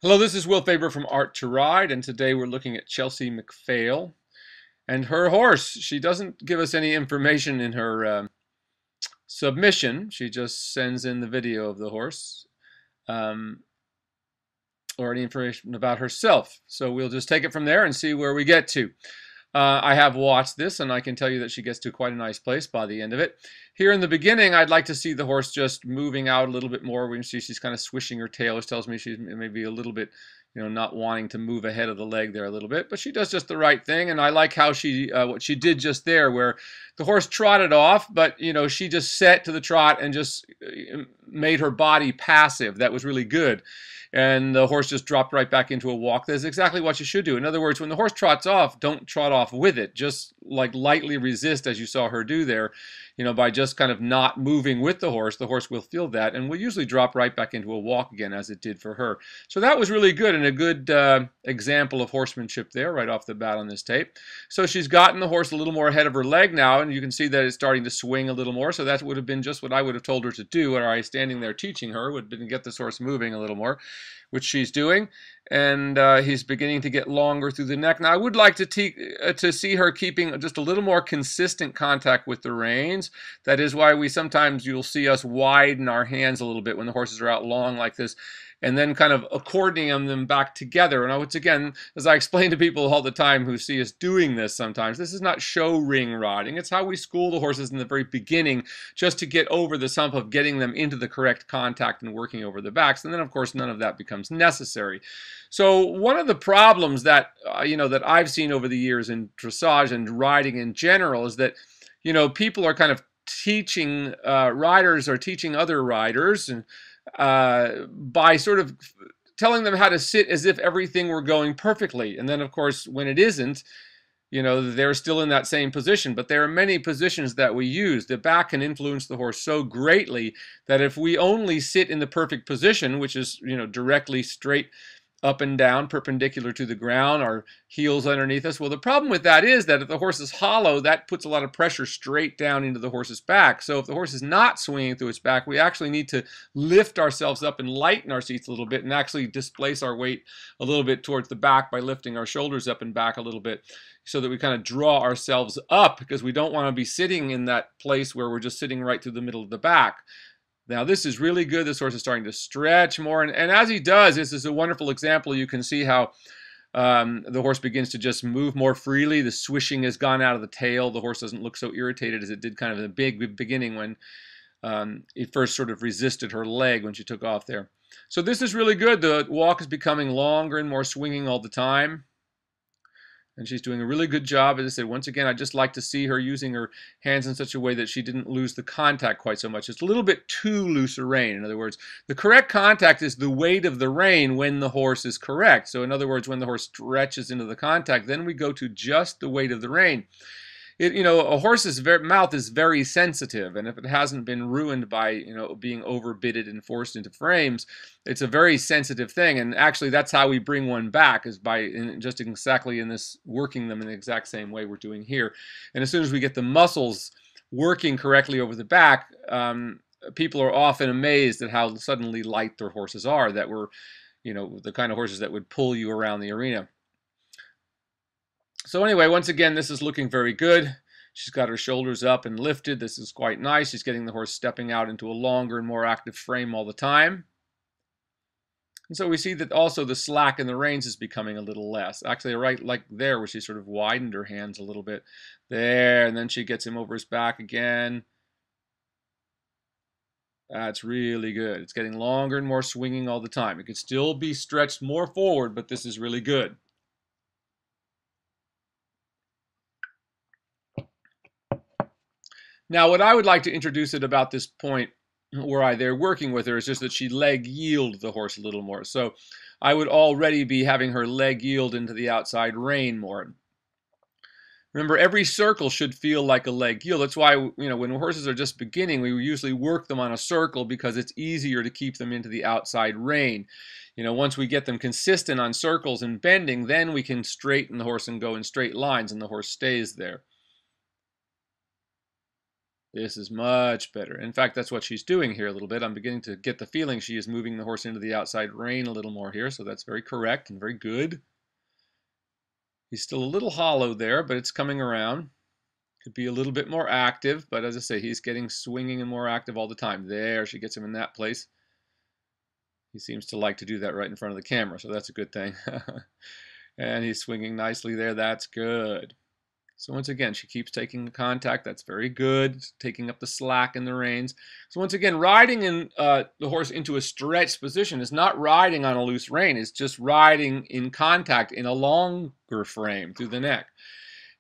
Hello, this is Will Faerber from Art to Ride, and today we're looking at Chelsea McPhail and her horse. She doesn't give us any information in her submission. She just sends in the video of the horse um, or any information about herself. So we'll just take it from there and see where we get to. I have watched this, and I can tell you that she gets to quite a nice place by the end of it. Here in the beginning, I'd like to see the horse just moving out a little bit more. We can see she's kind of swishing her tail, which tells me she's maybe a little bit, not wanting to move ahead of the leg there a little bit. But she does just the right thing, and I like how what she did just there, where the horse trotted off, but she just set to the trot and just made her body passive. That was really good. And the horse just dropped right back into a walk. That's exactly what you should do. In other words, when the horse trots off, don't trot off with it. Just like lightly resist, as you saw her do there, by just kind of not moving with the horse will feel that and will usually drop right back into a walk again, as it did for her. So that was really good and a good example of horsemanship there right off the bat on this tape. So she's gotten the horse a little more ahead of her leg now, and you can see that it's starting to swing a little more. So that would have been just what I would have told her to do, or I standing there teaching her, would have been get this horse moving a little more, which she's doing. And he's beginning to get longer through the neck. Now, I would like to see her keeping just a little more consistent contact with the reins. That is why you'll see us widen our hands a little bit when the horses are out long like this, and then kind of accordion them back together. And it's, again, as I explain to people all the time who see us doing this sometimes, this is not show ring riding. It's how we school the horses in the very beginning, just to get over the hump of getting them into the correct contact and working over the backs. And then, of course, none of that becomes necessary. So one of the problems that that I've seen over the years in dressage and riding in general is that people are kind of teaching riders or teaching other riders by sort of telling them how to sit as if everything were going perfectly. And then, of course, when it isn't, they're still in that same position. But there are many positions that we use. The back can influence the horse so greatly that if we only sit in the perfect position, which is, directly straight up and down, perpendicular to the ground, our heels underneath us. Well, the problem with that is that if the horse is hollow, that puts a lot of pressure straight down into the horse's back. So if the horse is not swinging through its back, we actually need to lift ourselves up and lighten our seats a little bit and actually displace our weight a little bit towards the back by lifting our shoulders up and back a little bit, so that we kind of draw ourselves up, because we don't want to be sitting in that place where we're just sitting right through the middle of the back. Now this is really good. This horse is starting to stretch more, and as he does, this is a wonderful example. You can see how the horse begins to just move more freely. The swishing has gone out of the tail. The horse doesn't look so irritated as it did kind of in the big beginning when it first sort of resisted her leg when she took off there. So this is really good. The walk is becoming longer and more swinging all the time. And she's doing a really good job. As I said, once again, I just like to see her using her hands in such a way that she didn't lose the contact quite so much. It's a little bit too loose a rein. In other words, the correct contact is the weight of the rein when the horse is correct. So in other words, when the horse stretches into the contact, then we go to just the weight of the rein. A horse's mouth is very sensitive, and if it hasn't been ruined by being overbitted and forced into frames, it's a very sensitive thing. And actually, that's how we bring one back, is by just exactly in this, working them in the exact same way we're doing here. And as soon as we get the muscles working correctly over the back, people are often amazed at how suddenly light their horses are. That were, the kind of horses that would pull you around the arena. So anyway, once again, this is looking very good. She's got her shoulders up and lifted. This is quite nice. She's getting the horse stepping out into a longer and more active frame all the time. And so we see that also the slack in the reins is becoming a little less. Actually, right like there, where she sort of widened her hands a little bit. There, and then she gets him over his back again. That's really good. It's getting longer and more swinging all the time. It could still be stretched more forward, but this is really good. Now, what I would like to introduce at about this point where they're working with her is just that she leg yield the horse a little more. So I would already be having her leg yield into the outside rein more. Remember, every circle should feel like a leg yield. That's why, when horses are just beginning, we usually work them on a circle, because it's easier to keep them into the outside rein. Once we get them consistent on circles and bending, then we can straighten the horse and go in straight lines, and the horse stays there. This is much better. In fact, that's what she's doing here a little bit. I'm beginning to get the feeling she is moving the horse into the outside rein a little more here, so that's very correct and very good. He's still a little hollow there, but it's coming around. Could be a little bit more active, but as I say, he's getting swinging and more active all the time. There, she gets him in that place. He seems to like to do that right in front of the camera, so that's a good thing. And he's swinging nicely there. That's good. So once again, she keeps taking contact. That's very good. Taking up the slack in the reins. So once again, riding in the horse into a stretched position is not riding on a loose rein. It's just riding in contact in a longer frame through the neck.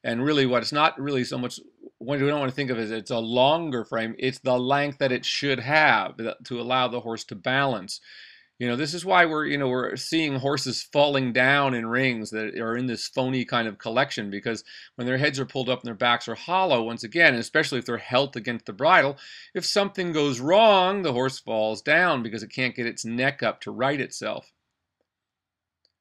And really, what it's not really so much, what we don't want to think of as it's a longer frame. It's the length that it should have to allow the horse to balance. You know, this is why we're seeing horses falling down in rings that are in this phony kind of collection, because when their heads are pulled up and their backs are hollow, once again, especially if they're held against the bridle, if something goes wrong, the horse falls down because it can't get its neck up to right itself.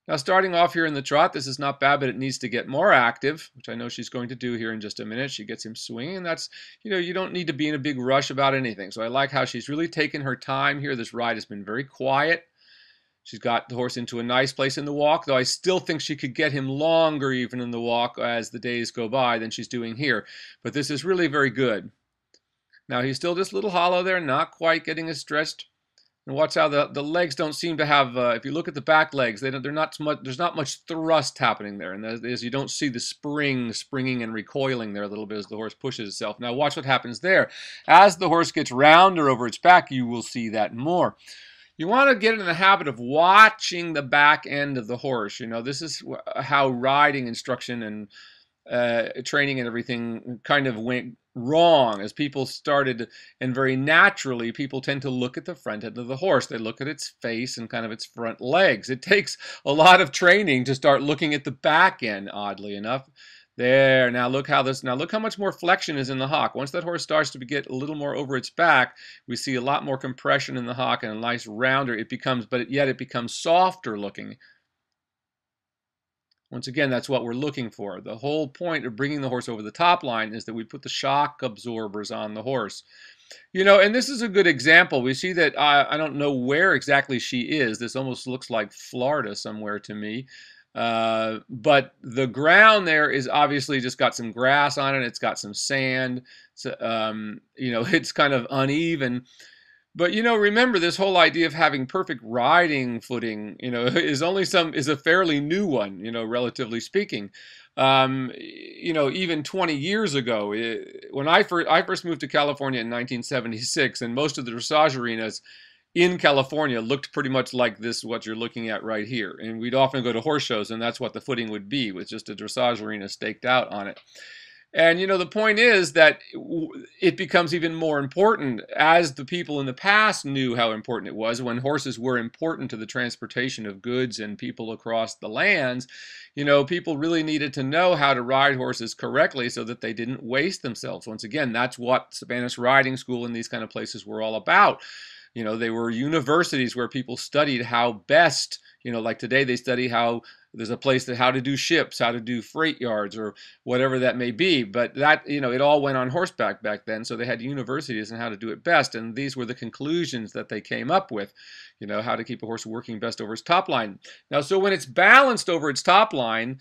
Now, starting off here in the trot, this is not bad, but it needs to get more active, which I know she's going to do here in just a minute. She gets him swinging, and that's, you don't need to be in a big rush about anything. So I like how she's really taken her time here. This ride has been very quiet. She's got the horse into a nice place in the walk, though I still think she could get him longer even in the walk as the days go by than she's doing here. But this is really very good. Now, he's still just a little hollow there, not quite getting as stretched. And watch how the legs don't seem to have, if you look at the back legs, they're not much, there's not much thrust happening there. And as you don't see the springing and recoiling there a little bit as the horse pushes itself. Now watch what happens there. As the horse gets rounder over its back, you will see that more. You want to get in the habit of watching the back end of the horse. This is how riding instruction and training and everything kind of went wrong as people started, and very naturally people tend to look at the front end of the horse. They look at its face and kind of its front legs. It takes a lot of training to start looking at the back end, oddly enough. There, now look how much more flexion is in the hock. Once that horse starts to get a little more over its back, we see a lot more compression in the hock and a nice rounder it becomes, but yet it becomes softer looking. Once again, that's what we're looking for. The whole point of bringing the horse over the top line is that we put the shock absorbers on the horse. And this is a good example. We see that, I don't know where exactly she is. This almost looks like Florida somewhere to me. But the ground there is obviously just got some grass on it. It's got some sand. It's kind of uneven. But remember, this whole idea of having perfect riding footing, is a fairly new one, relatively speaking. Even 20 years ago, when I first moved to California in 1976, and most of the dressage arenas in California looked pretty much like this, what you're looking at right here. And we'd often go to horse shows, and that's what the footing would be, with just a dressage arena staked out on it. And, the point is that it becomes even more important as the people in the past knew how important it was. When horses were important to the transportation of goods and people across the lands, people really needed to know how to ride horses correctly so that they didn't waste themselves. Once again, that's what Spanish riding school and these kind of places were all about. They were universities where people studied how best, like today they study how there's a place how to do ships, how to do freight yards, or whatever that may be. But that, it all went on horseback back then. So they had universities on how to do it best. And these were the conclusions that they came up with, how to keep a horse working best over its top line. Now, so when it's balanced over its top line,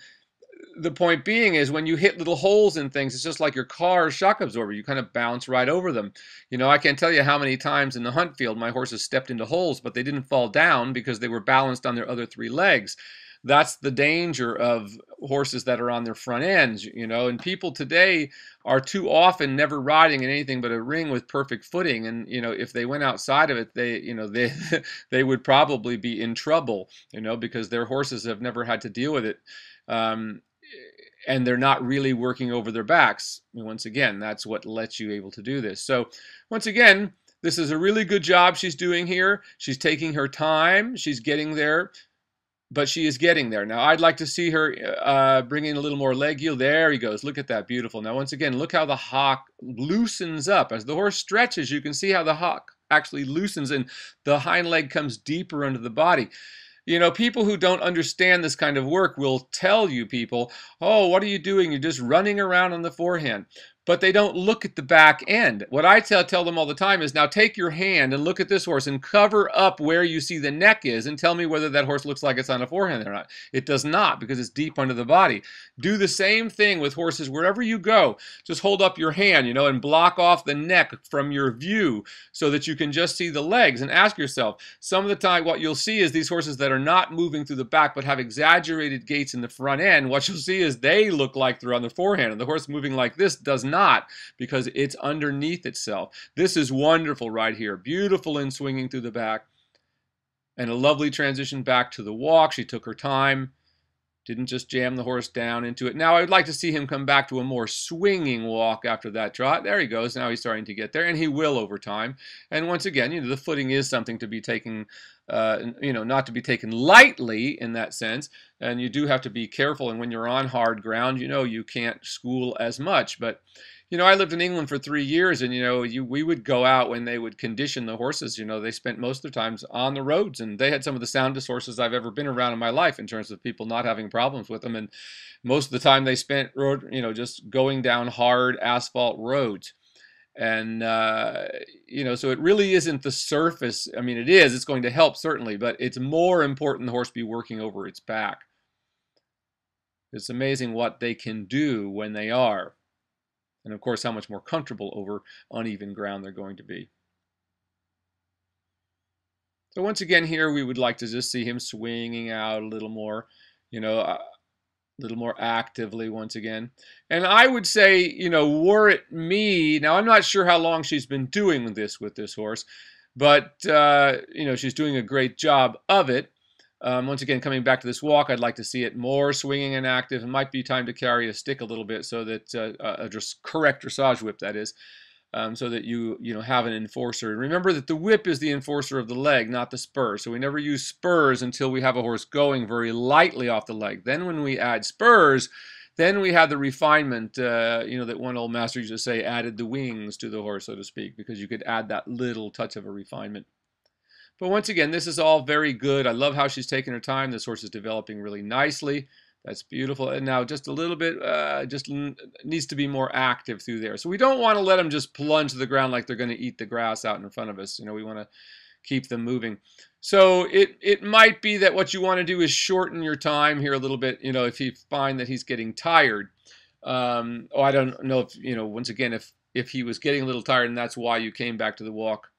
the point being is when you hit little holes in things, it's just like your car's shock absorber. You kind of bounce right over them. I can't tell you how many times in the hunt field my horses stepped into holes, but they didn't fall down because they were balanced on their other three legs. That's the danger of horses that are on their front ends, and people today are too often never riding in anything but a ring with perfect footing. And, if they went outside of it, they would probably be in trouble, because their horses have never had to deal with it. And they're not really working over their backs. Once again, that's what lets you able to do this. So once again, this is a really good job she's doing here. She's taking her time. She's getting there, but she is getting there. Now, I'd like to see her bring in a little more leg yield. There he goes. Look at that. Beautiful. Now, once again, look how the hock loosens up. As the horse stretches, you can see how the hock actually loosens and the hind leg comes deeper into the body. People who don't understand this kind of work will tell you people, oh, what are you doing? You're just running around on the forehand. but they don't look at the back end. What I tell them all the time is, now take your hand and look at this horse and cover up where you see the neck is and tell me whether that horse looks like it's on a forehand or not. It does not, because it's deep under the body. Do the same thing with horses wherever you go. Just hold up your hand, and block off the neck from your view so that you can just see the legs, and ask yourself, some of the time what you'll see is these horses that are not moving through the back but have exaggerated gaits in the front end, what you'll see is they look like they're on the forehand, and the horse moving like this does not, because it's underneath itself. This is wonderful right here. Beautiful in swinging through the back, and a lovely transition back to the walk. She took her time, didn't just jam the horse down into it. Now I would like to see him come back to a more swinging walk after that trot. There he goes. Now he's starting to get there, and he will over time. And once again, the footing is something to be taken, not to be taken lightly in that sense. And you do have to be careful. And when you're on hard ground, you can't school as much. But I lived in England for 3 years, and we would go out when they would condition the horses. They spent most of their times on the roads, and they had some of the soundest horses I've ever been around in my life in terms of people not having problems with them. And most of the time they spent just going down hard asphalt roads. And so it really isn't the surface. I mean, it is. It's going to help certainly, but it's more important the horse be working over its back. It's amazing what they can do when they are. And of course, how much more comfortable over uneven ground they're going to be. So once again here, we would like to just see him swinging out a little more, a little more actively once again. And I would say, were it me, now I'm not sure how long she's been doing this with this horse, but, she's doing a great job of it. Once again, coming back to this walk, I'd like to see it more swinging and active. It might be time to carry a stick a little bit so that a correct dressage whip, that is, so that you have an enforcer. And remember that the whip is the enforcer of the leg, not the spur. So we never use spurs until we have a horse going very lightly off the leg. Then when we add spurs, then we have the refinement, that one old master used to say, added the wings to the horse, so to speak, because you could add that little touch of a refinement. But once again, this is all very good. I love how she's taking her time. This horse is developing really nicely. That's beautiful. And now just a little bit, just needs to be more active through there. So we don't want to let them just plunge to the ground like they're going to eat the grass out in front of us. We want to keep them moving. So it might be that what you want to do is shorten your time here a little bit, if you find that he's getting tired. I don't know if, once again, if he was getting a little tired and that's why you came back to the walk.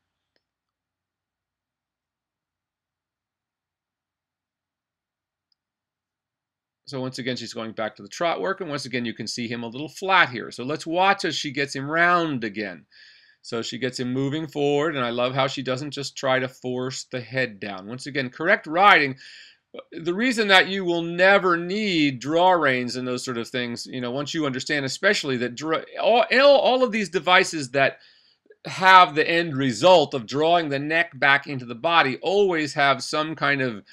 So once again, she's going back to the trot work, and once again, you can see him a little flat here. So let's watch as she gets him round again. So she gets him moving forward, and I love how she doesn't just try to force the head down. Once again, correct riding. The reason that you will never need draw reins and those sort of things, once you understand, especially that all of these devices that have the end result of drawing the neck back into the body always have some kind of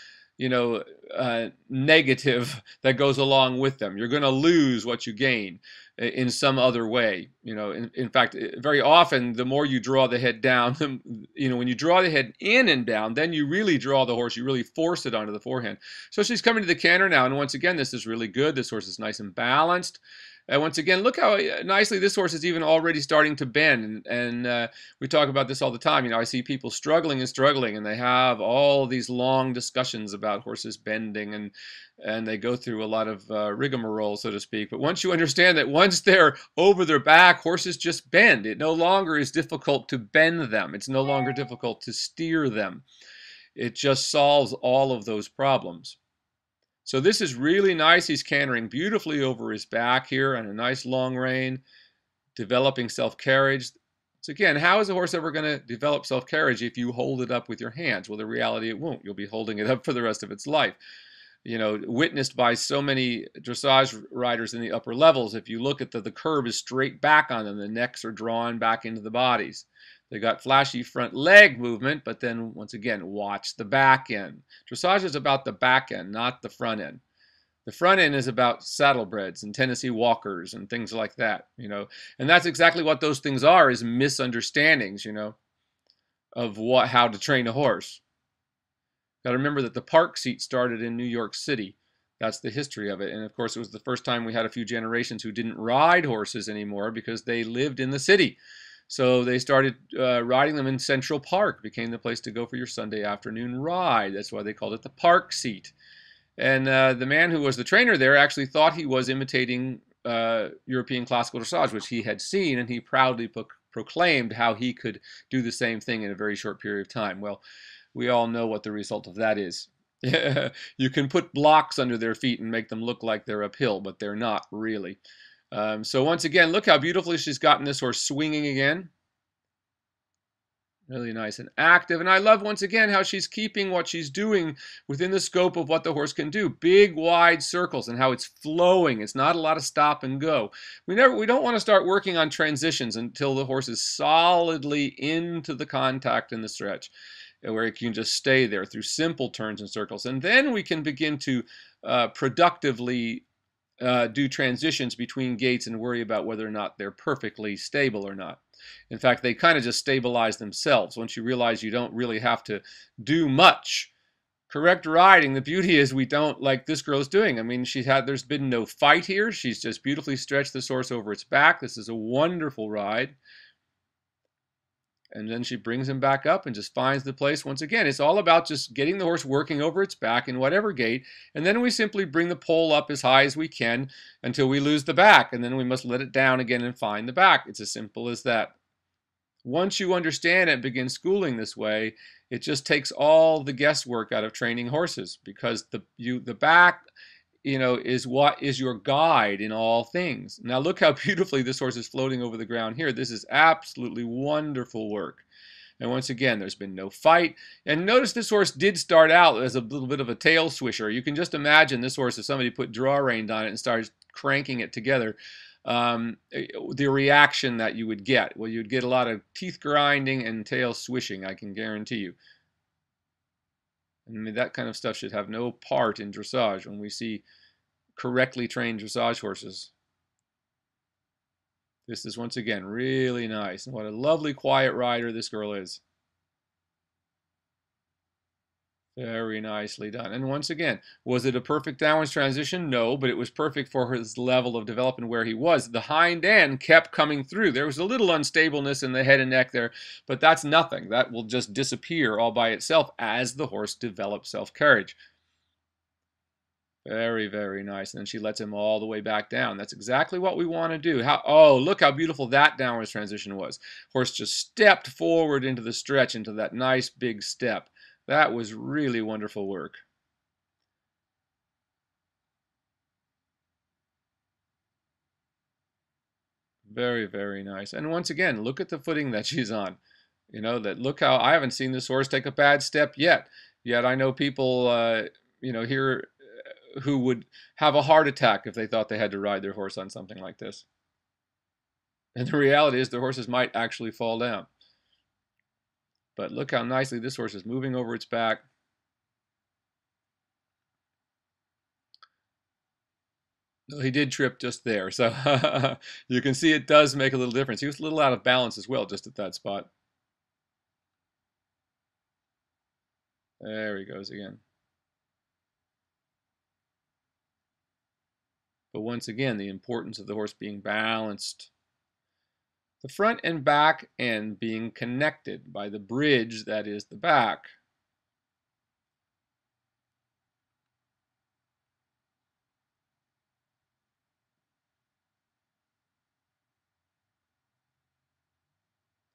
negative that goes along with them. You're going to lose what you gain in some other way. In fact, very often, the more you draw the head down, when you draw the head in and down, then you really draw the horse. You really force it onto the forehand. So she's coming to the canter now, and once again, this is really good. This horse is nice and balanced. And once again, look how nicely this horse is even already starting to bend. And we talk about this all the time. I see people struggling and struggling, and they have all these long discussions about horses bending, and they go through a lot of rigmarole, so to speak. But once you understand that once they're over their back, horses just bend. It no longer is difficult to bend them. It's no longer difficult to steer them. It just solves all of those problems. So this is really nice. He's cantering beautifully over his back here on a nice long rein, developing self-carriage. So again, how is a horse ever going to develop self-carriage if you hold it up with your hands? Well, the reality, it won't. You'll be holding it up for the rest of its life. Witnessed by so many dressage riders in the upper levels, if you look at the curb is straight back on them. The necks are drawn back into the bodies. They got flashy front leg movement, but then once again, watch the back end. Dressage is about the back end, not the front end. The front end is about saddlebreds and Tennessee walkers and things like that, And that's exactly what those things are, is misunderstandings, of how to train a horse. Got to remember that the park seat started in New York City. That's the history of it. And of course, it was the first time we had a few generations who didn't ride horses anymore because they lived in the city. So they started riding them in Central Park, became the place to go for your Sunday afternoon ride. That's why they called it the park seat. And the man who was the trainer there actually thought he was imitating European classical dressage, which he had seen, and he proudly proclaimed how he could do the same thing in a very short period of time. Well, we all know what the result of that is. You can put blocks under their feet and make them look like they're uphill, but they're not really. So once again, look how beautifully she's gotten this horse swinging again. Really nice and active. And I love, once again, how she's keeping what she's doing within the scope of what the horse can do. Big, wide circles and how it's flowing. It's not a lot of stop and go. We don't want to start working on transitions until the horse is solidly into the contact in the stretch, where it can just stay there through simple turns and circles. And then we can begin to productively do transitions between gaits and worry about whether or not they're perfectly stable or not. In fact, they kind of just stabilize themselves once you realize you don't really have to do much. Correct riding, the beauty is we don't, like this girl's doing. I mean, there's been no fight here. She's just beautifully stretched this horse over its back. This is a wonderful ride. And then she brings him back up and just finds the place. Once again, it's all about just getting the horse working over its back in whatever gait. And then we simply bring the pole up as high as we can until we lose the back. And then we must let it down again and find the back. It's as simple as that. Once you understand it and begin schooling this way, it just takes all the guesswork out of training horses, because the back, is what is your guide in all things. Now look how beautifully this horse is floating over the ground here. This is absolutely wonderful work. And once again, there's been no fight. And notice this horse did start out as a little bit of a tail swisher. You can just imagine this horse, if somebody put draw rein on it and started cranking it together, the reaction that you would get. Well, you'd get a lot of teeth grinding and tail swishing, I can guarantee you. I mean, that kind of stuff should have no part in dressage when we see correctly trained dressage horses. This is, once again, really nice. And what a lovely, quiet rider this girl is. Very nicely done. And once again, was it a perfect downwards transition? No, but it was perfect for his level of development where he was. The hind end kept coming through. There was a little unstableness in the head and neck there, but that's nothing. That will just disappear all by itself as the horse develops self-carriage. Very, very nice. And then she lets him all the way back down. That's exactly what we want to do. Oh, look how beautiful that downwards transition was. Horse just stepped forward into the stretch, into that nice big step. That was really wonderful work. Very, very nice. And once again, look at the footing that she's on. Look how I haven't seen this horse take a bad step yet. Yet I know people, here who would have a heart attack if they thought they had to ride their horse on something like this. And the reality is their horses might actually fall down. But look how nicely this horse is moving over its back. He did trip just there, so you can see it does make a little difference. He was a little out of balance as well, just at that spot. There he goes again. But once again, the importance of the horse being balanced. The front and back end being connected by the bridge that is the back.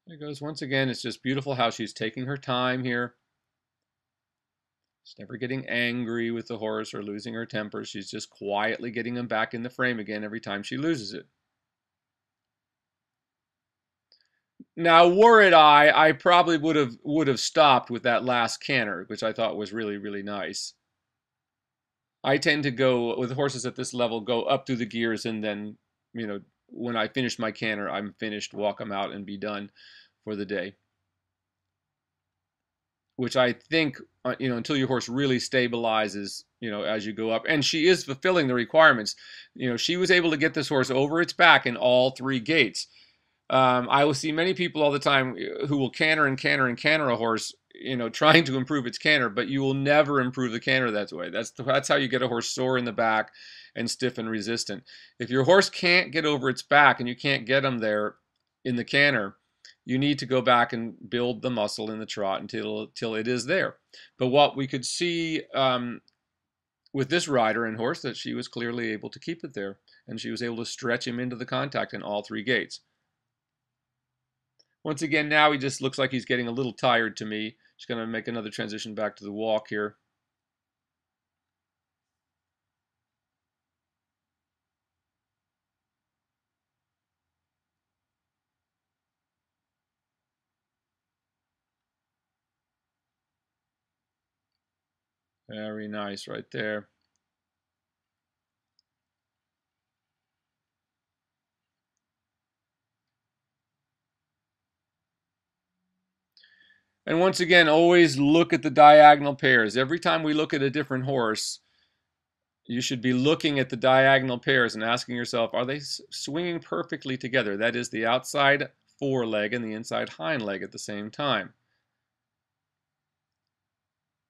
There it goes. Once again, it's just beautiful how she's taking her time here. She's never getting angry with the horse or losing her temper. She's just quietly getting him back in the frame again every time she loses it. Now, were it I probably would have stopped with that last canter, which I thought was really, really nice. I tend to go, with horses at this level, go up through the gears, and then, when I finish my canter, I'm finished, walk them out, and be done for the day. Which I think, until your horse really stabilizes, as you go up. And she is fulfilling the requirements. She was able to get this horse over its back in all three gaits. I will see many people all the time who will canter and canter and canter a horse trying to improve its canter, but you will never improve the canter that way. That's how you get a horse sore in the back and stiff and resistant. If your horse can't get over its back and you can't get him there in the canter, you need to go back and build the muscle in the trot until it is there. But what we could see with this rider and horse, that she was clearly able to keep it there, and she was able to stretch him into the contact in all three gaits. Once again, now he just looks like he's getting a little tired to me. Just going to make another transition back to the walk here. Very nice right there. And once again, always look at the diagonal pairs. Every time we look at a different horse, you should be looking at the diagonal pairs and asking yourself, are they swinging perfectly together? That is, the outside foreleg and the inside hind leg at the same time.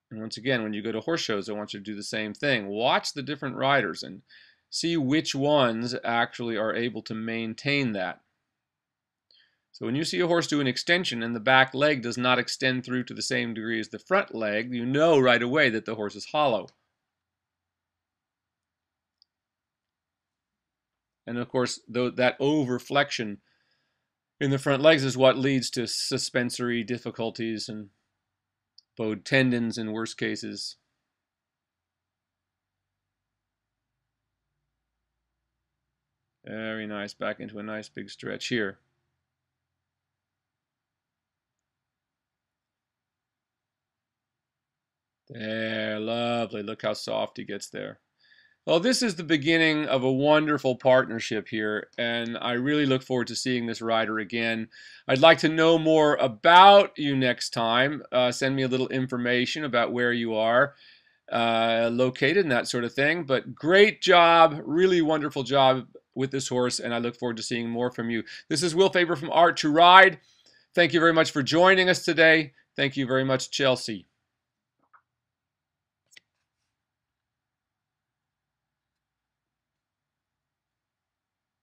And once again, when you go to horse shows, I want you to do the same thing. Watch the different riders and see which ones actually are able to maintain that. So when you see a horse do an extension and the back leg does not extend through to the same degree as the front leg, you know right away that the horse is hollow. And of course, that overflexion in the front legs is what leads to suspensory difficulties and bowed tendons in worst cases. Very nice. Back into a nice big stretch here. There, lovely. Look how soft he gets there. Well, this is the beginning of a wonderful partnership here, and I really look forward to seeing this rider again. I'd like to know more about you next time. Send me a little information about where you are located and that sort of thing. But great job, really wonderful job with this horse, and I look forward to seeing more from you. This is Will Faerber from Art to Ride. Thank you very much for joining us today. Thank you very much, Chelsea.